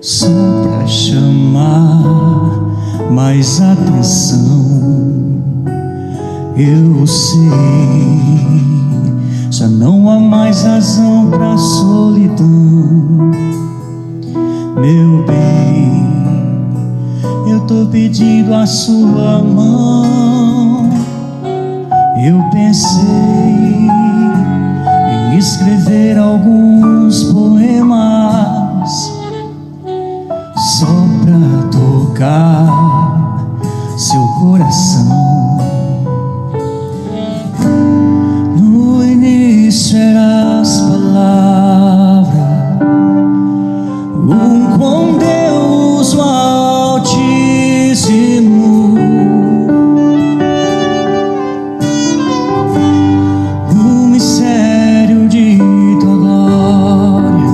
só pra chamar mais atenção. Eu sei, já não há mais razão pra solidão. Meu bem, eu tô pedindo a sua mão. Eu pensei em escrever alguns poemas só pra tocar seu coração. No início eram as palavras, com Deus o Altíssimo. O mistério de tua glória,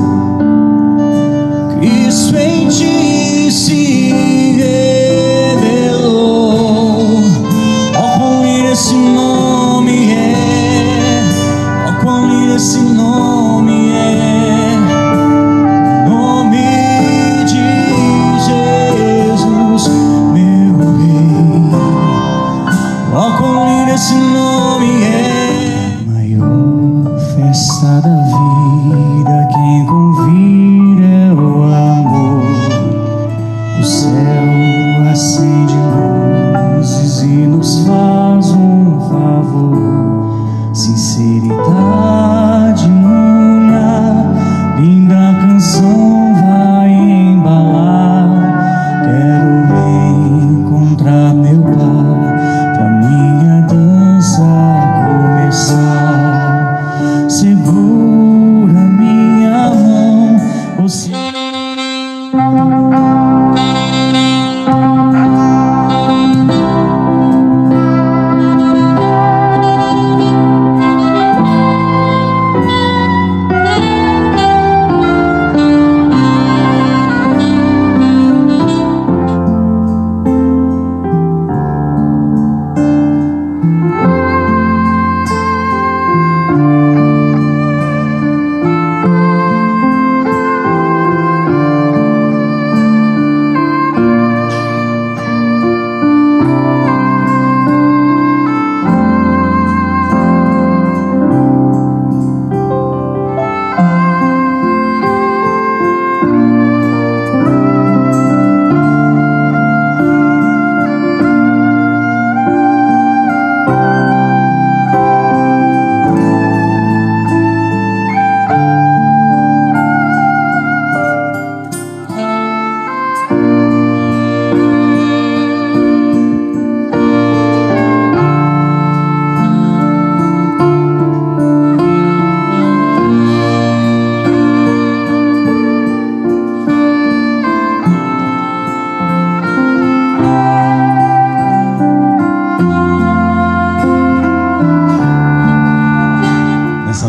Cristo em ti se revelou. Ó, quão lindo esse nome é, ó, quão lindo esse nome é, nome de Jesus, meu rei. Ó, quão lindo esse nome é, maior festa da vida, quem convida é o amor. O céu acende luzes e nos faz um favor. Sinceridade no olhar, linda canção vai embalar. Quero encontrar meu Pai pra minha dança começar. Segura minha mão, você.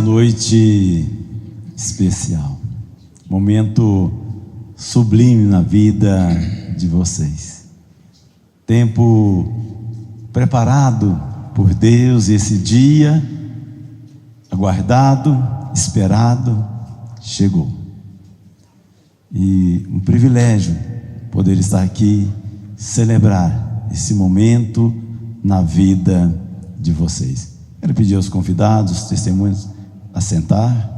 Noite especial, momento sublime na vida de vocês, tempo preparado por Deus, esse dia aguardado, esperado, chegou. E um privilégio poder estar aqui, celebrar esse momento na vida de vocês. Quero pedir aos convidados, os testemunhos, a sentar.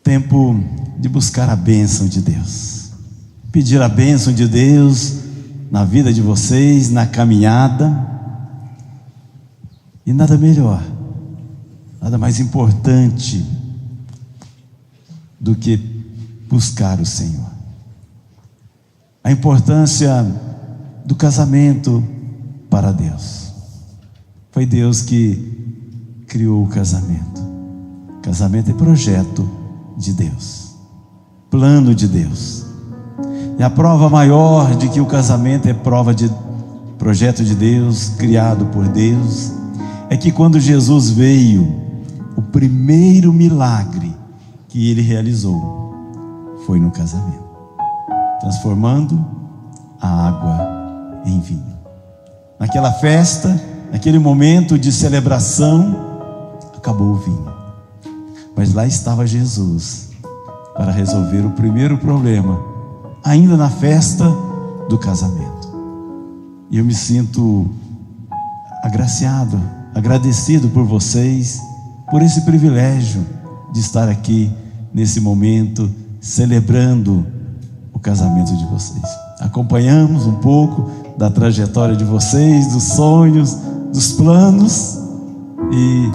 Tempo de buscar a bênção de Deus, pedir a bênção de Deus na vida de vocês, na caminhada. E nada melhor, nada mais importante do que buscar o Senhor. A importância do casamento para Deus. Foi Deus que criou o casamento. Casamento é projeto de Deus, plano de Deus. E a prova maior de que o casamento é prova de projeto de Deus, criado por Deus, é que quando Jesus veio, o primeiro milagre que ele realizou foi no casamento, transformando a água em vinho. Naquela festa, naquele momento de celebração, acabou o vinho, mas lá estava Jesus, para resolver o primeiro problema, ainda na festa do casamento. E eu me sinto agraciado, agradecido por vocês, por esse privilégio de estar aqui nesse momento, celebrando o casamento de vocês. Acompanhamos um pouco da trajetória de vocês, dos sonhos, dos planos, e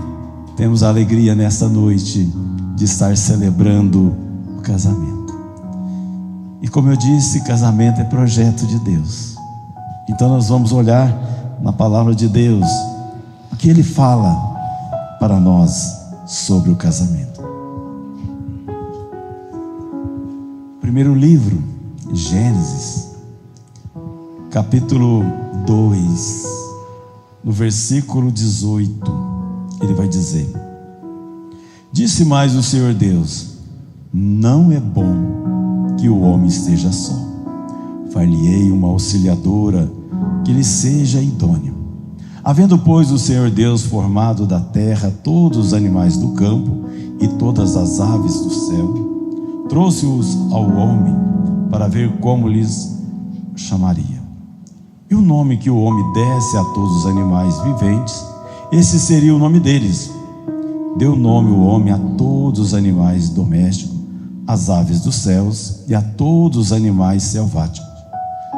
temos a alegria nesta noite de estar celebrando o casamento. E como eu disse, casamento é projeto de Deus. Então nós vamos olhar na palavra de Deus o que Ele fala para nós sobre o casamento. Primeiro livro, Gênesis, capítulo 2, no versículo 18, ele vai dizer: disse mais o Senhor Deus: não é bom que o homem esteja só. Far-lhe-ei uma auxiliadora que lhe seja idôneo. Havendo, pois, o Senhor Deus formado da terra todos os animais do campo e todas as aves do céu, trouxe-os ao homem para ver como lhes chamaria. E o nome que o homem desse a todos os animais viventes, esse seria o nome deles. Deu nome o homem a todos os animais domésticos, às aves dos céus e a todos os animais selváticos.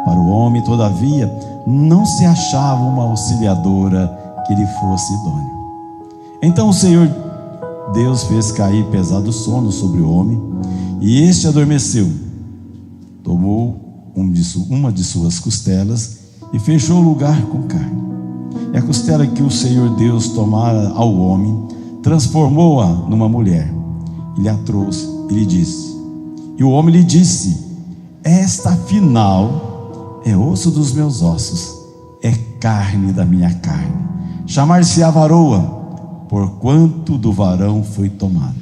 Para o homem, todavia, não se achava uma auxiliadora que lhe fosse idônea. Então o Senhor Deus fez cair pesado sono sobre o homem, e este adormeceu. Tomou uma de suas costelas e fechou o lugar com carne. E a costela que o Senhor Deus tomara ao homem, transformou-a numa mulher, e lhe a trouxe, e lhe disse. E o homem lhe disse: esta afinal é osso dos meus ossos, é carne da minha carne. Chamar-se-á varoa, porquanto do varão foi tomada.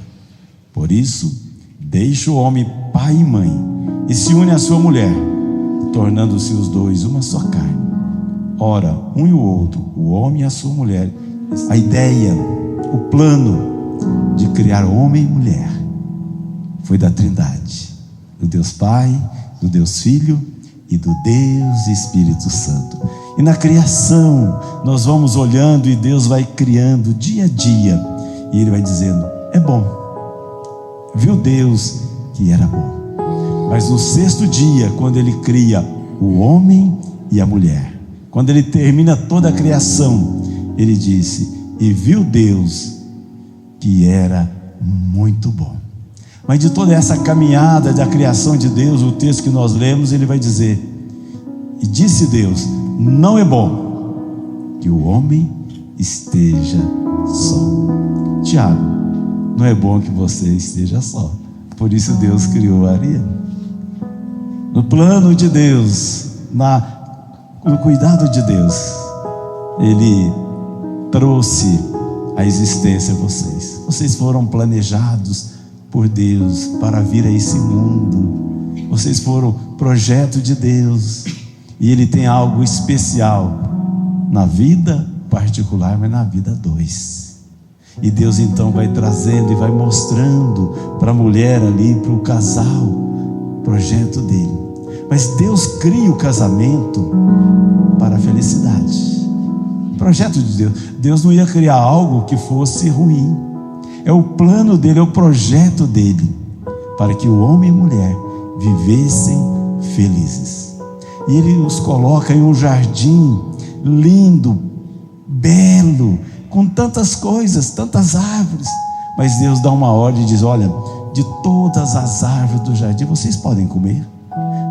Por isso, deixa o homem pai e mãe, e se une à sua mulher, tornando-se os dois uma só carne. Ora, um e o outro, o homem e a sua mulher, a ideia, o plano de criar homem e mulher, foi da Trindade, do Deus Pai, do Deus Filho e do Deus Espírito Santo. E na criação nós vamos olhando e Deus vai criando dia a dia, e Ele vai dizendo: é bom. Viu Deus que era bom. Mas no sexto dia, quando Ele cria o homem e a mulher, quando Ele termina toda a criação, Ele disse: e viu Deus que era muito bom. Mas de toda essa caminhada da criação de Deus, o texto que nós lemos, Ele vai dizer: e disse Deus, não é bom que o homem esteja só. Tiago, não é bom que você esteja só. Por isso Deus criou a Ariel. No plano de Deus, no cuidado de Deus, Ele trouxe à existência vocês. Vocês foram planejados por Deus para vir a esse mundo. Vocês foram projeto de Deus, e Ele tem algo especial na vida particular, mas na vida dois. E Deus então vai trazendo e vai mostrando para a mulher ali, para o casal, o projeto dele. Mas Deus cria o casamento para a felicidade. Projeto de Deus. Deus não ia criar algo que fosse ruim. É o plano dele, é o projeto dele, para que o homem e a mulher vivessem felizes. E Ele os coloca em um jardim lindo, belo, com tantas coisas, tantas árvores. Mas Deus dá uma ordem e diz: olha, de todas as árvores do jardim vocês podem comer,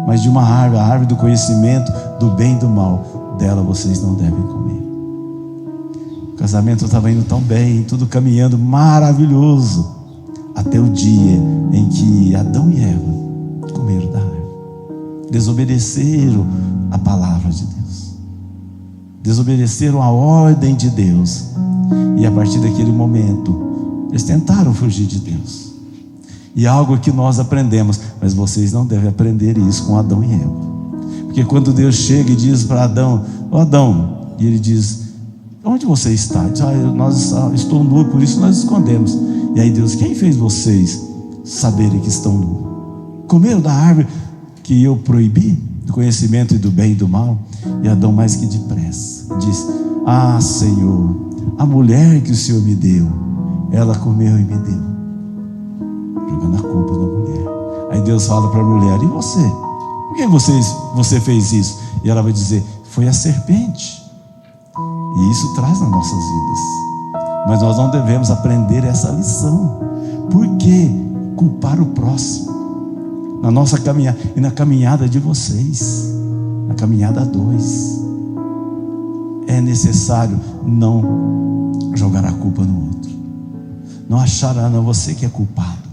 mas de uma árvore, a árvore do conhecimento do bem e do mal, dela vocês não devem comer. O casamento estava indo tão bem, tudo caminhando maravilhoso, até o dia em que Adão e Eva comeram da árvore, desobedeceram a palavra de Deus, desobedeceram a ordem de Deus, e a partir daquele momento eles tentaram fugir de Deus. E algo que nós aprendemos, mas vocês não devem aprender isso com Adão e Eva, porque quando Deus chega e diz para Adão: ó Adão, e ele diz: onde você está? Ele diz: estou nu, por isso nós escondemos. E aí Deus: quem fez vocês saberem que estão nus. Comeram da árvore que eu proibi, do conhecimento e do bem e do mal. E Adão, mais que depressa, disse: ah, Senhor, a mulher que o Senhor me deu, ela comeu e me deu, jogando a culpa na mulher. Aí Deus fala para a mulher: e você? Por que você fez isso? E ela vai dizer: foi a serpente. E isso traz nas nossas vidas. Mas nós não devemos aprender essa lição. Por que culpar o próximo? Na nossa caminhada e na caminhada de vocês, na caminhada a dois, é necessário não jogar a culpa no outro, não achar, não, você que é culpado.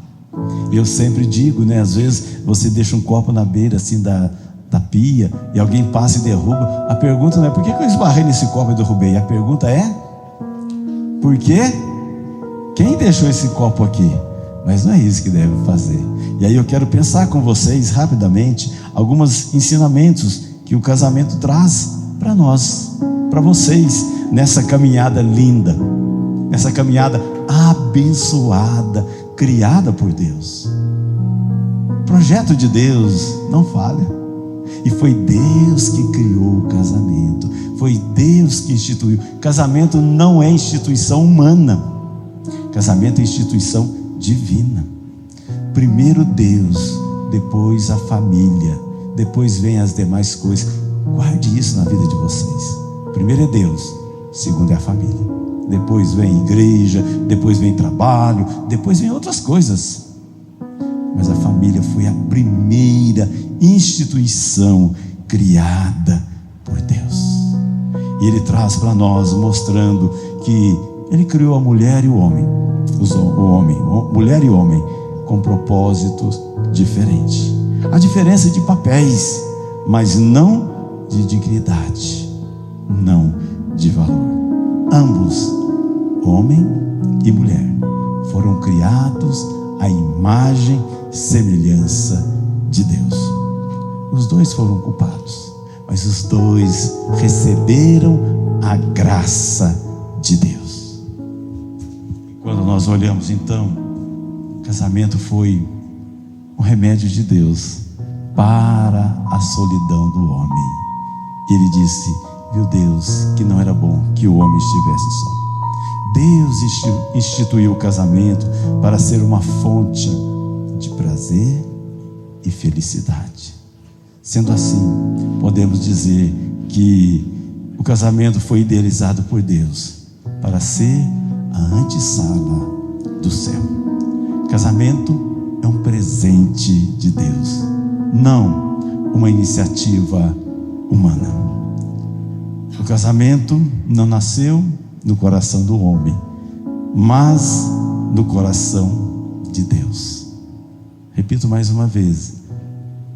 Eu sempre digo, né? Às vezes você deixa um copo na beira assim da pia e alguém passa e derruba. A pergunta não é: por que eu esbarrei nesse copo e derrubei? A pergunta é: por quê? Quem deixou esse copo aqui? Mas não é isso que deve fazer. E aí eu quero pensar com vocês rapidamente alguns ensinamentos que o casamento traz para nós, para vocês, nessa caminhada linda, nessa caminhada abençoada, criada por Deus. O projeto de Deus não falha. E foi Deus que criou o casamento, foi Deus que instituiu. Casamento não é instituição humana, casamento é instituição divina. Primeiro Deus, depois a família, depois vem as demais coisas. Guarde isso na vida de vocês. Primeiro é Deus, segundo é a família, depois vem igreja, depois vem trabalho, depois vem outras coisas. Mas a família foi a primeira instituição criada por Deus. E Ele traz para nós, mostrando que Ele criou a mulher e o homem, mulher e homem, com propósitos diferentes. A diferença de papéis, mas não de dignidade, não de valor. Ambos, homem e mulher, foram criados à imagem e semelhança de Deus. Os dois foram culpados, mas os dois receberam a graça de Deus. E quando nós olhamos então, o casamento foi um remédio de Deus para a solidão do homem. Ele disse: viu Deus que não era bom que o homem estivesse só. Deus instituiu o casamento para ser uma fonte de prazer e felicidade. Sendo assim, podemos dizer que o casamento foi idealizado por Deus para ser a antessala do céu. Casamento é um presente de Deus, não uma iniciativa humana. O casamento não nasceu no coração do homem, mas no coração de Deus. Repito mais uma vez: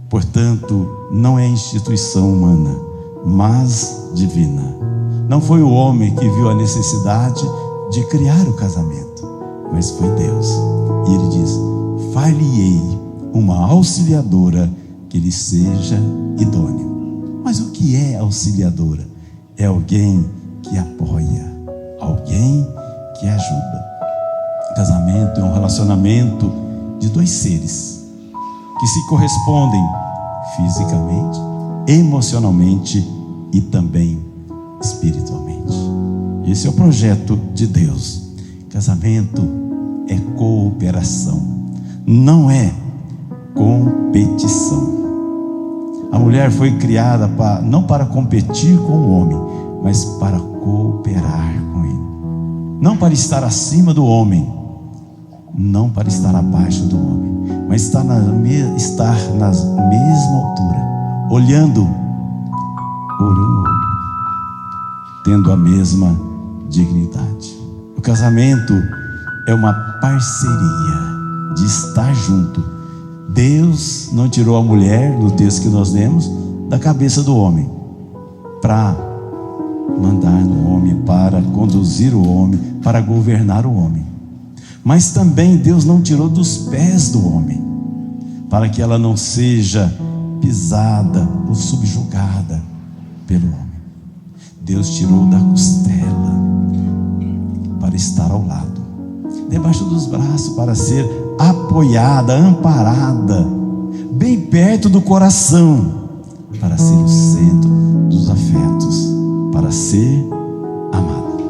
portanto, não é instituição humana, mas divina. Não foi o homem que viu a necessidade de criar o casamento, mas foi Deus. E Ele diz: far-lhe-ei uma auxiliadora que lhe seja idôneo. Mas o que é auxiliadora? É alguém que apoia, alguém que ajuda. O casamento é um relacionamento de dois seres que se correspondem fisicamente, emocionalmente e também espiritualmente. Esse é o projeto de Deus. Casamento é cooperação, não é competição. A mulher foi criada não para competir com o homem, mas para cooperar com ele. Não para estar acima do homem, não para estar abaixo do homem, mas estar na mesma altura, olhando olho no olho, tendo a mesma dignidade. O casamento é uma parceria de estar junto. Deus não tirou a mulher, no texto que nós lemos, da cabeça do homem para mandar no homem, para conduzir o homem, para governar o homem. Mas também Deus não tirou dos pés do homem, para que ela não seja pisada ou subjugada pelo homem. Deus tirou da costela para estar ao lado, debaixo dos braços, para ser apoiada, amparada, bem perto do coração, para ser o centro dos afetos, para ser amada.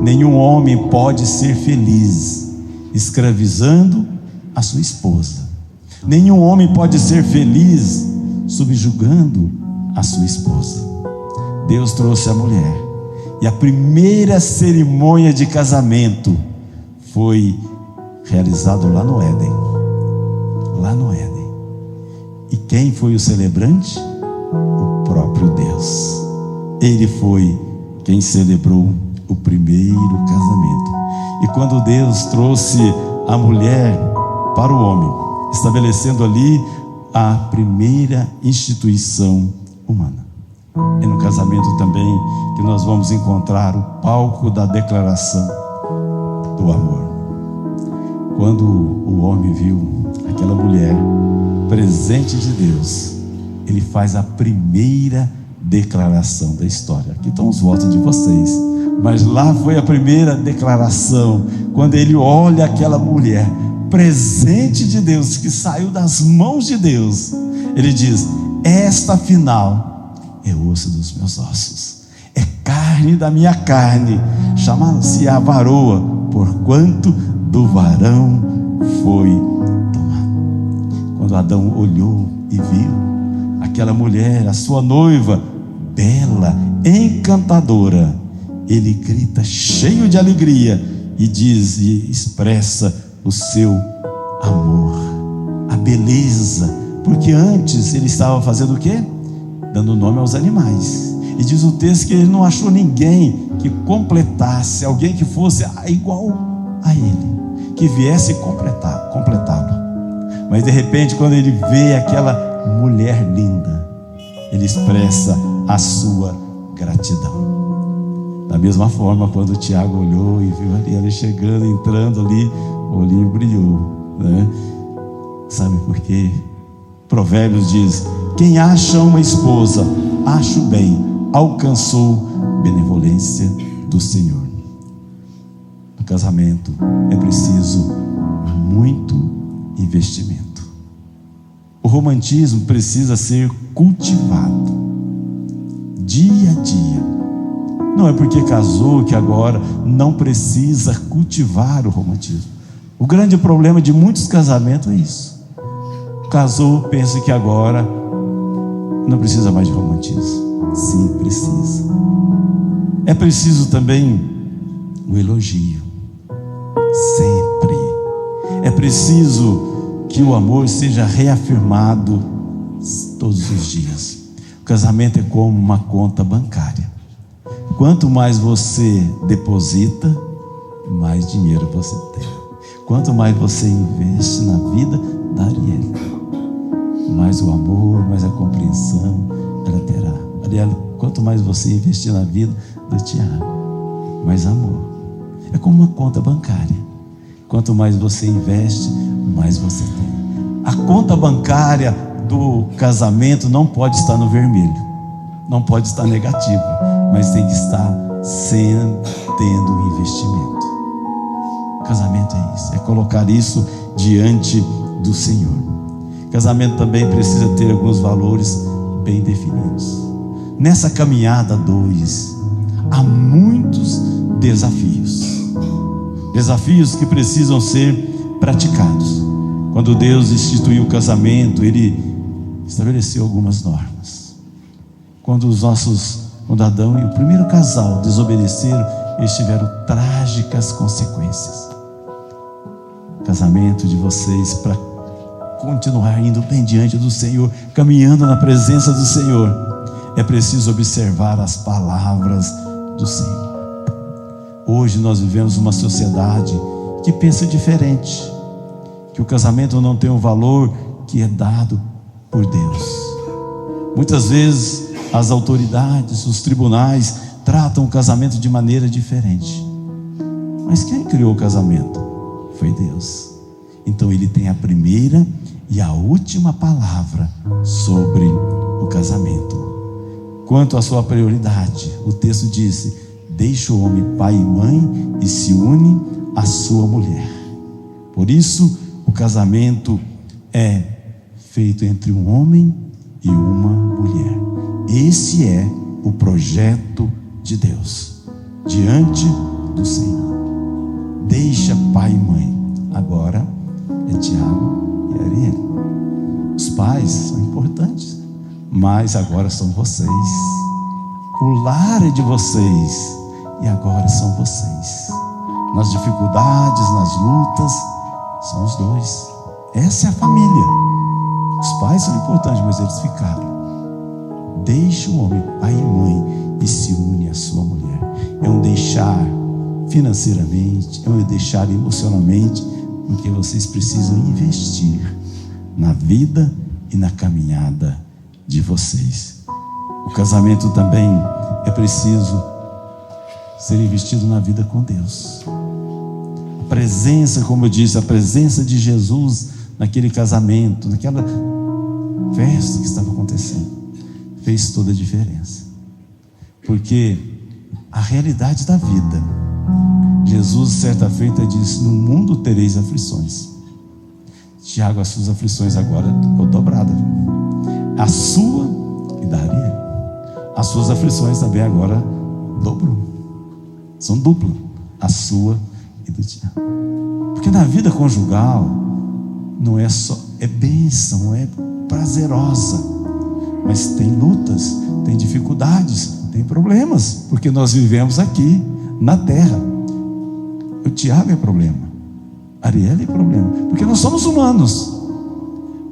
Nenhum homem pode ser feliz escravizando a sua esposa. Nenhum homem pode ser feliz subjugando a sua esposa. Deus trouxe a mulher, e a primeira cerimônia de casamento foi realizada lá no Éden. Lá no Éden. E quem foi o celebrante? O próprio Deus. Ele foi quem celebrou o primeiro casamento. E quando Deus trouxe a mulher para o homem, estabelecendo ali a primeira instituição humana. É no casamento também que nós vamos encontrar o palco da declaração do amor. Quando o homem viu aquela mulher, presente de Deus, ele faz a primeira declaração da história. Aqui estão os votos de vocês, mas lá foi a primeira declaração. Quando ele olha aquela mulher, presente de Deus, que saiu das mãos de Deus, ele diz: esta afinal é osso dos meus ossos, é carne da minha carne, chama-se a varoa, porquanto do varão foi tomado. Quando Adão olhou e viu aquela mulher, a sua noiva, bela, encantadora, ele grita cheio de alegria e diz e expressa o seu amor, a beleza, porque antes ele estava fazendo o quê? Dando nome aos animais. E diz o texto que ele não achou ninguém que completasse, alguém que fosse igual a ele, que viesse completá-lo. Mas de repente, quando ele vê aquela mulher linda, ele expressa a sua gratidão. Da mesma forma, quando o Tiago olhou e viu ali ela chegando, entrando ali, o olhinho brilhou, né? Sabe por quê? Provérbios diz: quem acha uma esposa, acha o bem, alcançou benevolência do Senhor. No casamento é preciso muito investimento. O romantismo precisa ser cultivado dia a dia. Não é porque casou que agora não precisa cultivar o romantismo. O grande problema de muitos casamentos é isso. Casou, pensa que agora não precisa mais de romantismo. Sim, precisa. É preciso também o elogio. Sempre. É preciso que o amor seja reafirmado todos os dias. O casamento é como uma conta bancária. Quanto mais você deposita, mais dinheiro você tem. Quanto mais você investe na vida da Arielle, mais o amor, mais a compreensão ela terá. Arielle, quanto mais você investir na vida do Tiago, mais amor. É como uma conta bancária. Quanto mais você investe, mais você tem. A conta bancária do casamento não pode estar no vermelho, não pode estar negativo, mas tem que estar tendo um investimento. Casamento é isso, é colocar isso diante do Senhor. Casamento também precisa ter alguns valores bem definidos. Nessa caminhada dois, há muitos desafios que precisam ser praticados. Quando Deus instituiu o casamento, Ele estabeleceu algumas normas. Quando Adão e o primeiro casal desobedeceram, eles tiveram trágicas consequências. O casamento de vocês, para continuar indo bem diante do Senhor, caminhando na presença do Senhor, é preciso observar as palavras do Senhor. Hoje nós vivemos uma sociedade que pensa diferente, que o casamento não tem o valor que é dado por Deus. Muitas vezes as autoridades, os tribunais tratam o casamento de maneira diferente. Mas quem criou o casamento? Foi Deus. Então Ele tem a primeira e a última palavra sobre o casamento. Quanto à sua prioridade, o texto disse: deixa o homem pai e mãe e se une à sua mulher. Por isso, o casamento é feito entre um homem e uma mulher. Esse é o projeto de Deus diante do Senhor. Deixa pai e mãe. Agora é Tiago e Ariel. Os pais são importantes, mas agora são vocês. O lar é de vocês e agora são vocês. Nas dificuldades, nas lutas, são os dois. Essa é a família. Os pais são importantes, mas eles ficaram. Deixa o homem, pai e mãe, e se une à sua mulher. É um deixar financeiramente, é um deixar emocionalmente, porque vocês precisam investir na vida e na caminhada de vocês. O casamento também é preciso ser investido na vida com Deus. A presença, como eu disse, a presença de Jesus naquele casamento, naquela festa que estava acontecendo, fez toda a diferença. Porque a realidade da vida, Jesus certa feita disse: no mundo tereis aflições. Tiago, as suas aflições agora é dobrada. A sua e da Ariel. As suas aflições também agora dobrou. São duplas. A sua e do Tiago. Porque na vida conjugal não é só, é bênção, é prazerosa, mas tem lutas, tem dificuldades, tem problemas, porque nós vivemos aqui na terra. O Tiago é problema, a Ariel é problema, porque nós somos humanos,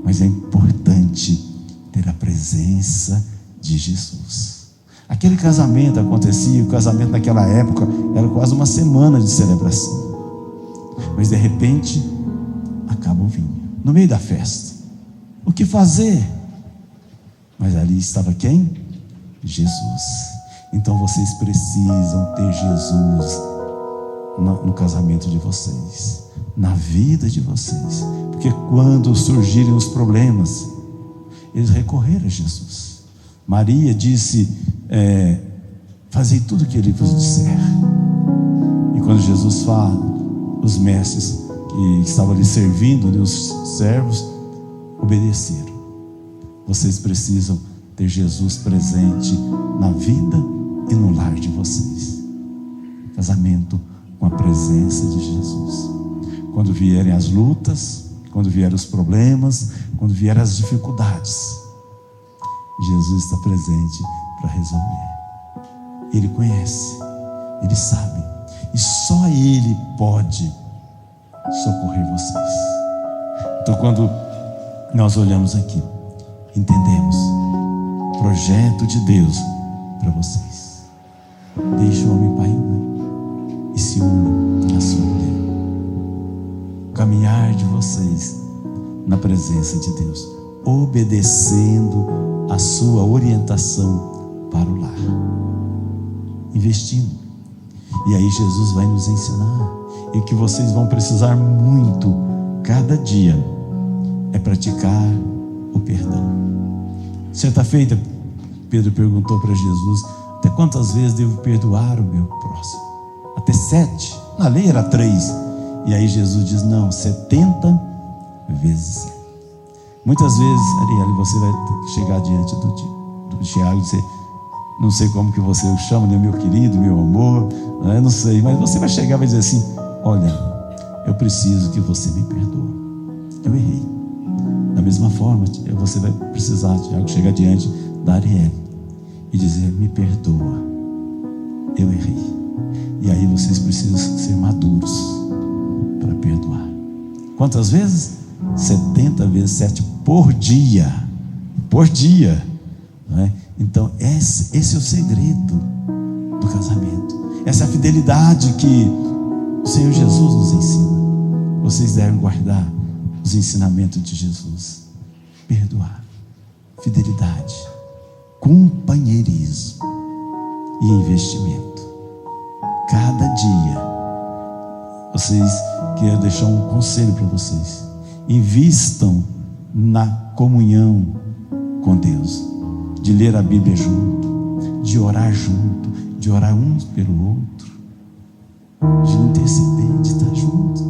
mas é importante ter a presença de Jesus. Aquele casamento acontecia, o casamento naquela época era quase uma semana de celebração, mas de repente acaba o vinho, no meio da festa. O que fazer? Mas ali estava quem? Jesus. Então vocês precisam ter Jesus no casamento de vocês, na vida de vocês, porque quando surgirem os problemas, eles recorreram a Jesus. Maria disse: fazei tudo o que ele vos disser. E quando Jesus fala, os mestres que estavam ali servindo, os servos, obedeceram. Vocês precisam ter Jesus presente na vida e no lar de vocês. Casamento com a presença de Jesus. Quando vierem as lutas, quando vierem os problemas, quando vierem as dificuldades, Jesus está presente para resolver. Ele conhece, Ele sabe, e só Ele pode socorrer vocês. Então, quando nós olhamos aqui, entendemos o projeto de Deus para vocês. Deixe o homem pai e mãe e se una à sua mulher. O caminhar de vocês na presença de Deus, obedecendo a sua orientação para o lar, investindo. E aí Jesus vai nos ensinar, e o que vocês vão precisar muito cada dia é praticar o perdão. Certa feita, Pedro perguntou para Jesus: até quantas vezes devo perdoar o meu próximo? Até 7? Na lei era 3. E aí Jesus diz: não, 70 vezes 7. Muitas vezes, Ariel, você vai chegar diante do Tiago e dizer: não sei como que você o chama, né? Meu querido, meu amor, não sei, mas você vai chegar e vai dizer assim: olha, eu preciso que você me perdoe, eu errei. Da mesma forma, você vai precisar, Tiago, chegar diante da Ariel e dizer: me perdoa, eu errei. E aí vocês precisam ser maduros para perdoar. Quantas vezes? 70 vezes 7 por dia. Por dia, não é? Então esse é o segredo do casamento. Essa é a fidelidade que o Senhor Jesus nos ensina. Vocês devem guardar os ensinamentos de Jesus. Perdoar, fidelidade, companheirismo e investimento. Cada dia, vocês, quero deixar um conselho para vocês: invistam na comunhão com Deus, de ler a Bíblia junto, de orar junto, de orar uns pelo outro, de interceder, de estar junto.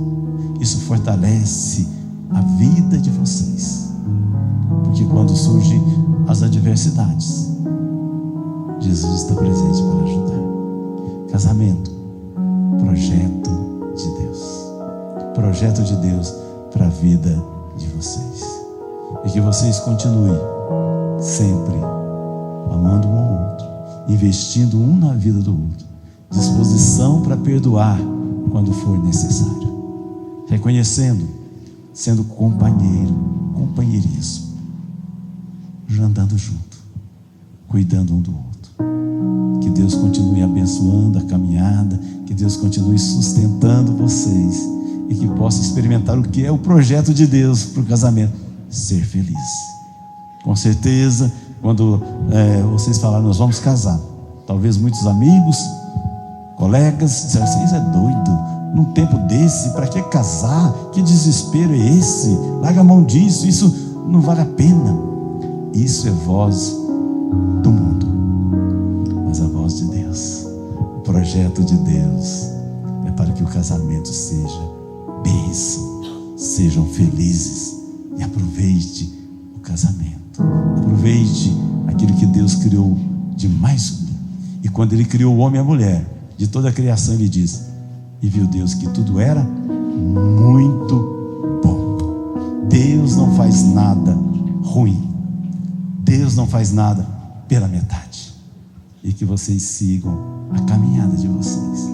Isso fortalece a vida de vocês. Porque quando surgem as adversidades, Jesus está presente para ajudar. Casamento, projeto de Deus. Projeto de Deus para a vida de vocês. E que vocês continuem sempre amando um ao outro, investindo um na vida do outro, disposição para perdoar quando for necessário, reconhecendo, sendo companheiro, companheirismo, andando junto, cuidando um do outro. Que Deus continue abençoando a caminhada, que Deus continue sustentando vocês e que possa experimentar o que é o projeto de Deus para o casamento: ser feliz. Com certeza, quando vocês falaram, nós vamos casar, talvez muitos amigos, colegas disseram assim: isso é doido, num tempo desse, para que casar? Que desespero é esse? Larga a mão disso, isso não vale a pena. Isso é voz do mundo, mas a voz de Deus, o projeto de Deus é para que o casamento seja bênção, sejam felizes. E aproveite o casamento, aproveite aquilo que Deus criou de mais sublime. E quando Ele criou o homem e a mulher, de toda a criação, Ele diz: e viu Deus que tudo era muito bom. Deus não faz nada ruim, Deus não faz nada pela metade. E que vocês sigam a caminhada de vocês,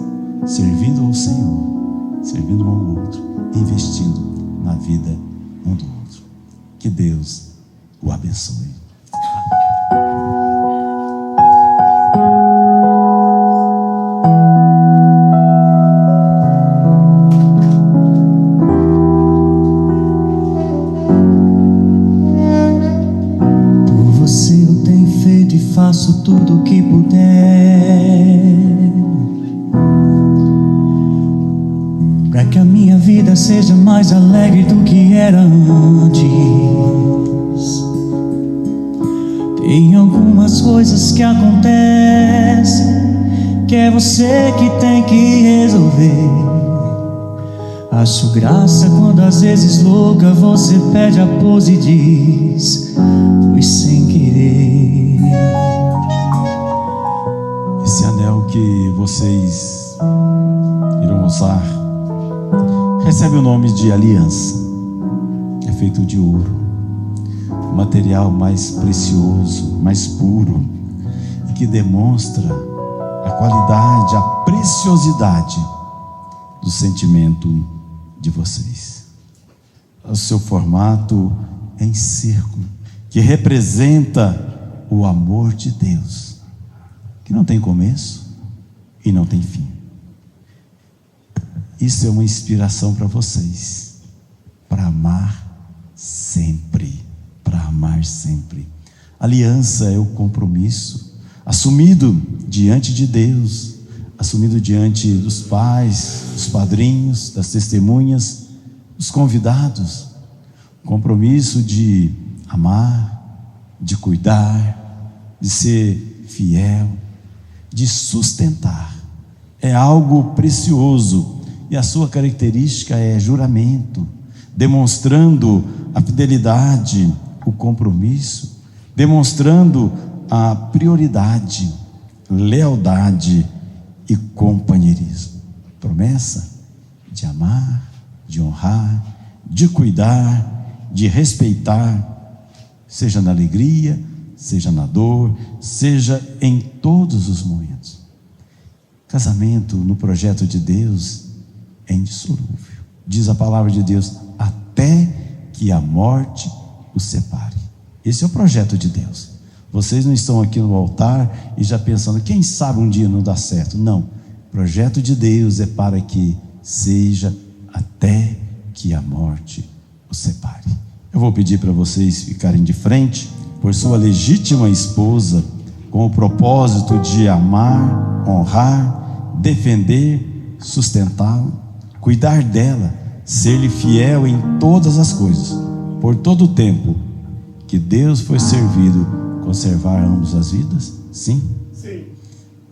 servindo ao Senhor, servindo um ao outro, investindo na vida um do outro. Que Deus o abençoe. Por você eu tenho feito e faço tudo o que puder, para que a minha vida seja mais alegre do que era antes. Tem algumas coisas que acontecem que é você que tem que resolver. Acho graça quando às vezes louca você pede a pose e diz: foi sem querer. Esse anel que vocês irão usar recebe o nome de aliança. É feito de ouro, o material mais precioso, mais puro, e que demonstra a qualidade, a preciosidade do sentimento de vocês. O seu formato é em círculo, que representa o amor de Deus, que não tem começo e não tem fim. Isso é uma inspiração para vocês, para amar sempre, para amar sempre. Aliança é o compromisso assumido diante de Deus, assumido diante dos pais, dos padrinhos, das testemunhas, dos convidados. Compromisso de amar, de cuidar, de ser fiel, de sustentar. É algo precioso. E a sua característica é juramento, demonstrando a fidelidade, o compromisso, demonstrando a prioridade, lealdade e companheirismo. Promessa de amar, de honrar, de cuidar, de respeitar, seja na alegria, seja na dor, seja em todos os momentos. Casamento no projeto de Deus é indissolúvel. Diz a palavra de Deus: até que a morte os separe. Esse é o projeto de Deus. Vocês não estão aqui no altar e já pensando, quem sabe um dia não dá certo. Não, o projeto de Deus é para que seja até que a morte os separe. Eu vou pedir para vocês ficarem de frente por sua legítima esposa, com o propósito de amar, honrar, defender, sustentá-la, cuidar dela, ser-lhe fiel em todas as coisas, por todo o tempo que Deus foi servido, conservar ambos as vidas? Sim? Sim.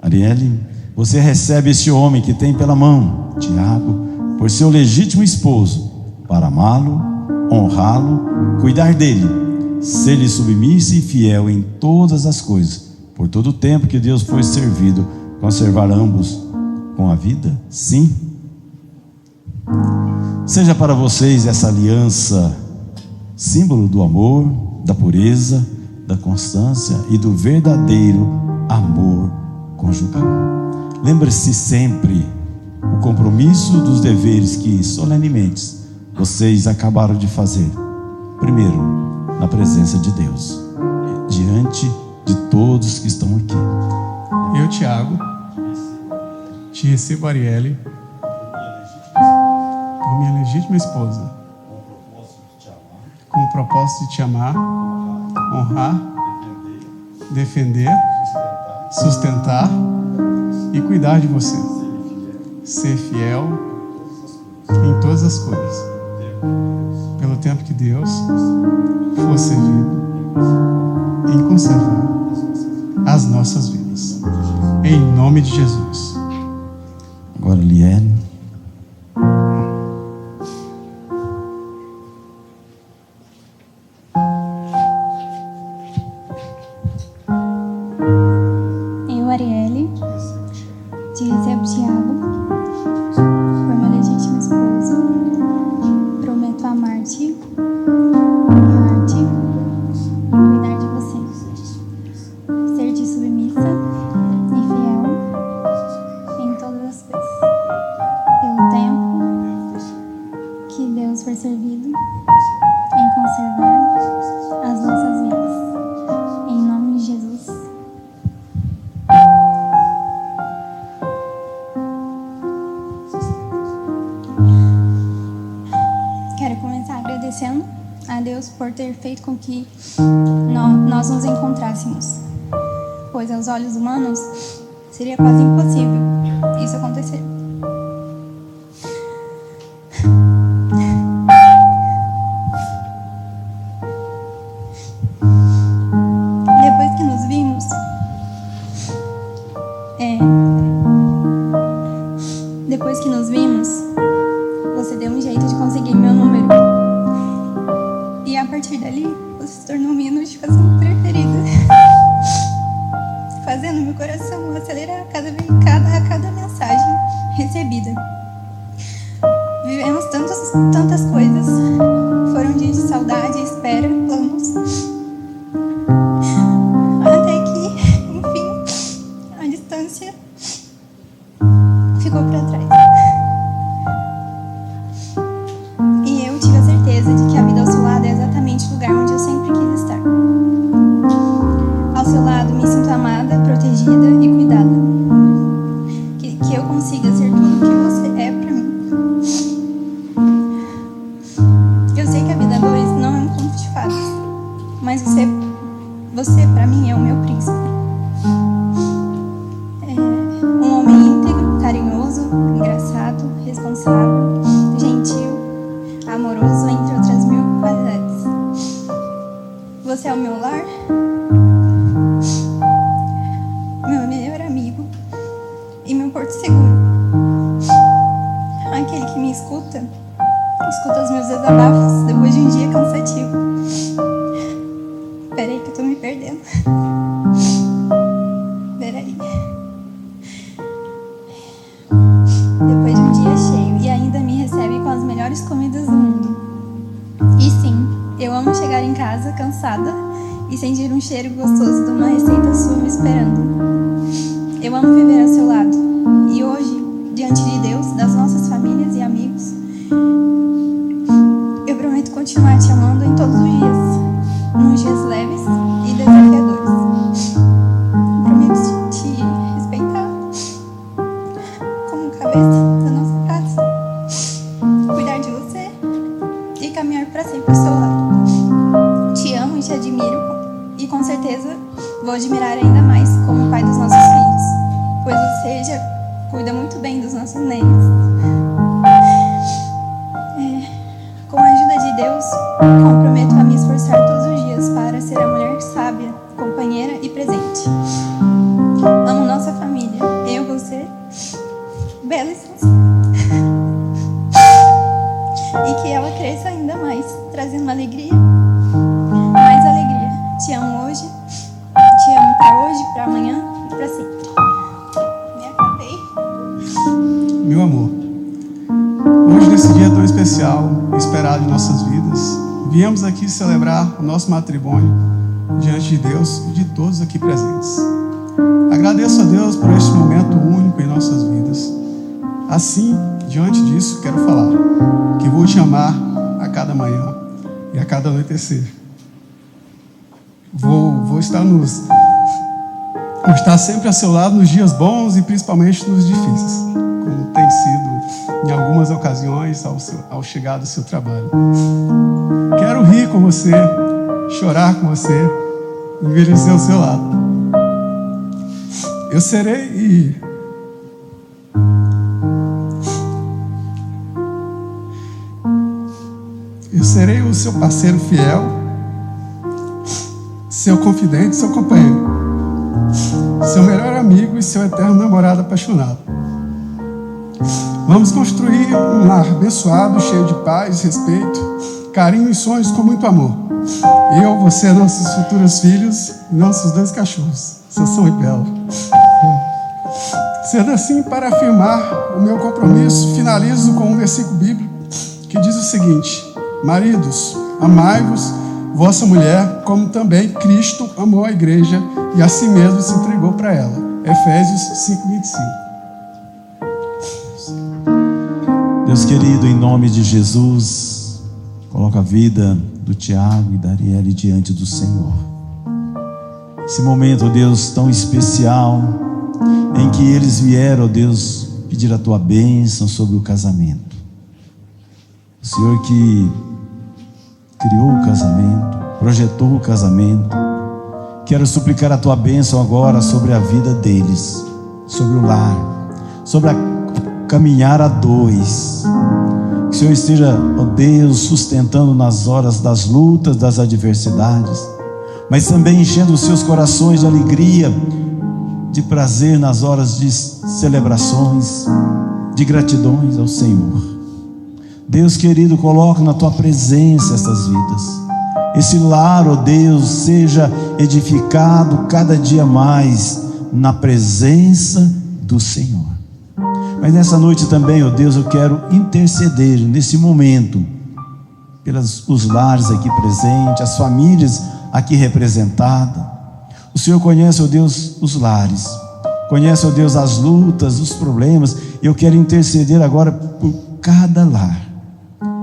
Arielle, você recebe esse homem que tem pela mão, Tiago, por seu legítimo esposo, para amá-lo, honrá-lo, cuidar dele, ser-lhe submisso e fiel em todas as coisas. Por todo o tempo que Deus foi servido, conservar ambos com a vida? Sim. Seja para vocês essa aliança símbolo do amor, da pureza, da constância e do verdadeiro amor conjugal. Lembre-se sempre o compromisso dos deveres que solenemente vocês acabaram de fazer. Primeiro, na presença de Deus, diante de todos que estão aqui. Eu, Tiago, te recebo, Arielle, por minha legítima esposa, com o propósito de te amar, honrar, defender, sustentar e cuidar de você, ser fiel em todas as coisas, pelo tempo que Deus for servido em conservar as nossas vidas, em nome de Jesus. Agora, Liane. Eu, Arielle, te recebo, Tiago, por minha legítima esposa. Prometo amar-te, honrar-te e cuidar de você, ser-te submissa e fiel em todas as coisas, pelo tempo que Deus for servido em conservar as nossas vidas, em nome de Jesus. Quero começar agradecendo a Deus por ter feito com que nós nos encontrássemos, pois aos olhos humanos seria quase impossível isso acontecer. Depois que nos vimos, você deu um jeito de conseguir meu número. E a partir dali, você se tornou minha notificação preferida, fazendo meu coração acelerar a cada mensagem recebida. Vivemos tantas coisas. Foram dias de saudade, espera, planos. Até que, enfim, a distância ficou para trás. E eu tive a certeza de que a vida ao seu lado é exatamente o lugar onde eu sempre quis estar. Ao seu lado me sinto amada, protegida e cuidada. Que eu consiga ser tudo o que você é para mim. Eu sei que a vida a dois não é um conto de fadas, mas você para mim é o meu príncipe. Um homem íntegro, carinhoso, engraçado, responsável, gentil, amoroso, entre outras mil qualidades. Você é o meu lar, meu melhor amigo e meu porto seguro. Aquele que me escuta os meus desabafos depois de um dia cansativo. Peraí que eu tô me perdendo. Peraí. Depois de um dia cheio e ainda me recebe com as melhores comidas do mundo. E sim, eu amo chegar em casa cansada e sentir um cheiro gostoso de uma receita sua me esperando. Eu amo viver ao seu lado. E hoje, diante de Deus, das nossas famílias e amigos, eu prometo continuar te amando em todos os dias, nos dias leves e desafiadores. Prometo te respeitar como cabeça da nossa casa, cuidar de você e caminhar para sempre ao seu lado. Te amo e te admiro, e com certeza vou admirar ainda mais como pai dos nossos filhos, pois você já cuida muito bem dos nossos nenes. Com a ajuda de Deus, comprometo a me esforçar todos os dias para ser a mulher sábia, companheira e presente. Amo nossa família, eu, você, Bela e Suzy. E que ela cresça ainda mais, trazendo uma alegria, mais alegria. Te amo hoje, te amo para hoje, para amanhã e para sempre. Me acabei. Meu amor, hoje nesse dia tão especial, esperado em nossas vidas, viemos aqui celebrar o nosso matrimônio diante de Deus e de todos aqui presentes. Agradeço a Deus por este momento único em nossas vidas. Assim, diante disso, quero falar que vou te amar a cada manhã e a cada anoitecer. Vou estar sempre a seu lado nos dias bons e principalmente nos difíceis, como tem sido em algumas ocasiões ao chegar do seu trabalho. Quero rir com você, chorar com você, envelhecer ao seu lado. Eu serei o seu parceiro fiel, seu confidente, seu companheiro, seu melhor amigo e seu eterno namorado apaixonado. Vamos construir um lar abençoado, cheio de paz, respeito, carinho e sonhos com muito amor. Eu, você, nossos futuros filhos e nossos 2 cachorros, Sansão e Bela. Sendo assim, para afirmar o meu compromisso, finalizo com um versículo bíblico que diz o seguinte: maridos, amai-vos vossa mulher, como também Cristo amou a igreja e a si mesmo se entregou para ela. Efésios 5:25. Deus querido, em nome de Jesus, coloca a vida do Tiago e da Arielle diante do Senhor. Esse momento, ó Deus, tão especial, em que eles vieram, ó Deus, pedir a tua bênção sobre o casamento. O Senhor que criou o casamento, projetou o casamento, quero suplicar a tua bênção agora sobre a vida deles, sobre o lar, sobre a caminhar a 2. Que o Senhor esteja, ó Deus, sustentando nas horas das lutas, das adversidades, mas também enchendo os seus corações de alegria, de prazer nas horas de celebrações, de gratidões ao Senhor. Deus querido, coloca na tua presença essas vidas. Esse lar, ó Deus, seja edificado cada dia mais na presença do Senhor. Mas nessa noite também, ó Deus, eu quero interceder nesse momento pelos os lares aqui presentes, as famílias aqui representadas. O Senhor conhece, ó Deus, os lares, conhece, ó Deus, as lutas, os problemas. Eu quero interceder agora por cada lar.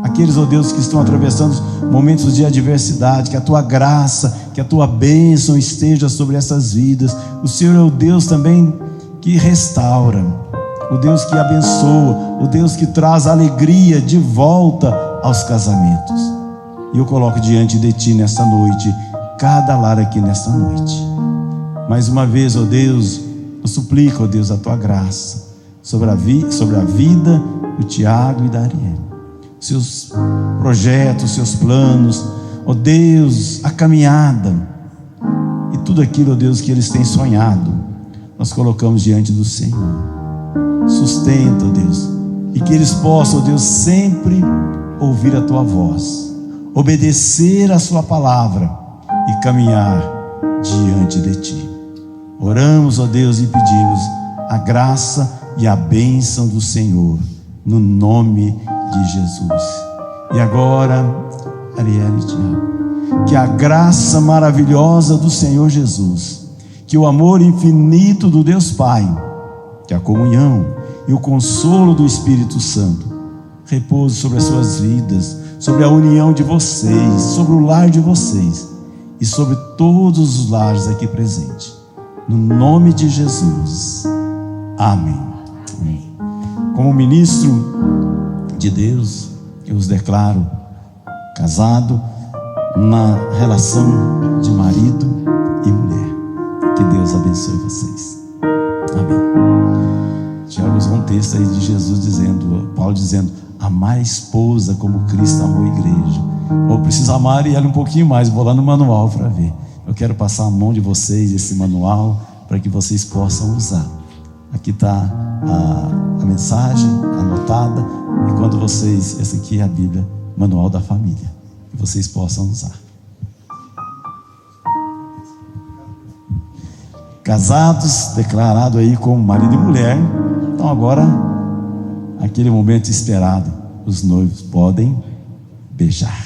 Aqueles, ó Deus, que estão atravessando momentos de adversidade, que a tua graça, que a tua bênção esteja sobre essas vidas. O Senhor é o Deus também que restaura, o Deus que abençoa, o Deus que traz alegria de volta aos casamentos. E eu coloco diante de ti nesta noite, cada lar aqui nesta noite. Mais uma vez, ó Deus, eu suplico, ó Deus, a tua graça sobre a vida do Tiago e da Arielle. Seus projetos, seus planos, ó Deus, a caminhada e tudo aquilo, ó Deus, que eles têm sonhado, nós colocamos diante do Senhor. Sustenta, ó Deus, e que eles possam, ó Deus, sempre ouvir a tua voz, obedecer a sua palavra e caminhar diante de ti. Oramos, ó Deus, e pedimos a graça e a bênção do Senhor, no nome de Jesus. E agora, Arielle e Tiago, que a graça maravilhosa do Senhor Jesus, que o amor infinito do Deus Pai, que a comunhão e o consolo do Espírito Santo repouse sobre as suas vidas, sobre a união de vocês, sobre o lar de vocês e sobre todos os lares aqui presentes, no nome de Jesus. Amém. Amém. Como ministro de Deus, eu os declaro casado na relação de marido e mulher. Que Deus abençoe vocês. Amém. Tiago usou um texto aí de Jesus dizendo, Paulo dizendo: amar a esposa como Cristo amou a igreja. Ou preciso amar e ela um pouquinho mais. Vou lá no manual para ver. Eu quero passar a mão de vocês esse manual para que vocês possam usar. Aqui está a mensagem anotada, e quando vocês, essa aqui é a Bíblia, manual da família. que vocês possam usar. Casados, declarado aí como marido e mulher. Então agora, aquele momento esperado, os noivos podem beijar.